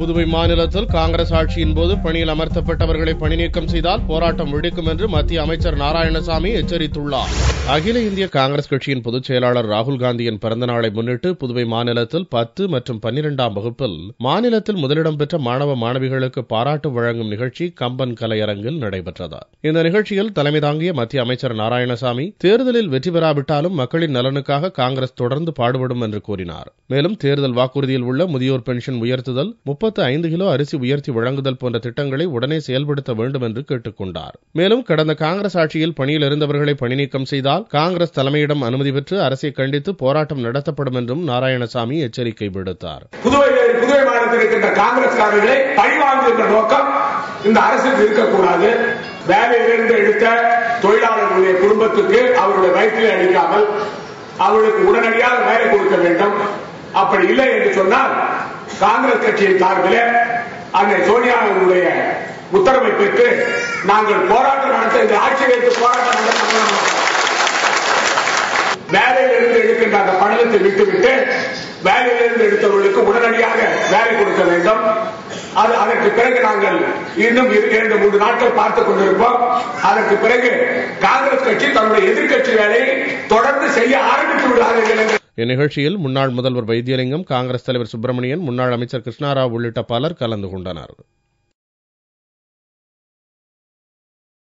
புதுவை மாநிலத்தில் காங்கிரஸ் ஆட்சியின் போது பணியில் அமர்த்தப்பட்டவர்களை பணி நீக்கம் செய்தால் போராட்டம் வெடிக்கும் என்று மத்திய அமைச்சர் நாராயணசாமி எச்சரித்துள்ளார். அகில இந்திய காங்கிரஸ் கட்சியின் பொதுச் செயலாளர் ராகுல் காந்தியின் பிறந்த நாளை முன்னிட்டு புதுவை மாநிலத்தில் 10 மற்றும் 12ஆம் வகுப்பில் மாநிலத்தில் முதலிடம் பெற்ற மாணவ மாணவிகளுக்கு பாராட்டு வழங்கும் நிகழ்ச்சி கம்பன் கலையரங்கில் நடைபெற்றது. இந்த நிகழ்ச்சியில் தலைமை தாங்கிய மத்திய அமைச்சர் நாராயணசாமி தேர்தலில் வெற்றி பெறாவிட்டாலும் மக்களின் நலனுக்காக காங்கிரஸ் தொடர்ந்து பாடுபடும் என்று கூறினார். மேலும் தேர்தல் வாக்குறுதியில் உள்ள முதியோர் பென்ஷன் உயர்த்துதல், 35 கிலோ அரிசி உயர்த்தி வழங்குதல் போன்ற திட்டங்களை உடனே செயல்படுத்த வேண்டும் என்று கேட்டுக் கொண்டார். மேலும் கடந்த காங்கிரஸ் ஆட்சியில் பணியில் இருந்தவர்களை பணி நீக்கம் செய்தால் காங்கிரஸ் தலைமையிடம் அனுமதி பெற்று அரசை கண்டித்து போராட்டம் நடத்தப்படும் என்றும் நாராயணசாமி எச்சரிக்கை விடுத்தார். புதுவை மாநிலத்தில் இருக்கின்ற காங்கிரஸ்காரர்களை பழிவாங்குகின்ற நோக்கம் இந்த அரசுக்கு இருக்கக்கூடாது. வேலையிலிருந்து எடுத்த தொழிலாளர்களுடைய குடும்பத்துக்கு அவருடைய வயிற்றில் அளிக்காமல் அவர்களுக்கு உடனடியாக வேலை கொடுக்க வேண்டும். அப்படி இல்லை என்று சொன்னால் காங்கிரஸ் கட்சியின் சார்பில் அன்னை சோனியா அவர்களுடைய உத்தரவை பெற்று நாங்கள் போராட்டம் நடத்த இந்த ஆட்சி வைத்து போராட்டம் நடத்த வேலையிலிருந்து எடுக்கின்ற அந்த பணத்தை விட்டுவிட்டு வேலையிலிருந்து எடுத்தவர்களுக்கு உடனடியாக வேலை கொடுக்க வேண்டும். அதற்கு பிறகு நாங்கள் இன்னும் 2-3 நாட்கள் பார்த்துக் கொண்டிருப்போம். அதற்கு பிறகு காங்கிரஸ் கட்சி தன்னுடைய எதிர்க்கட்சி வேலையை தொடர்ந்து செய்ய ஆரம்பித்து விடுவார்கள். இந்நிகழ்ச்சியில் முன்னாள் முதல்வர் வைத்தியலிங்கம், காங்கிரஸ் தலைவர் சுப்பிரமணியன், முன்னாள் அமைச்சர் கிருஷ்ணாராவ் உள்ளிட்ட பலர் கலந்து கொண்டனர்.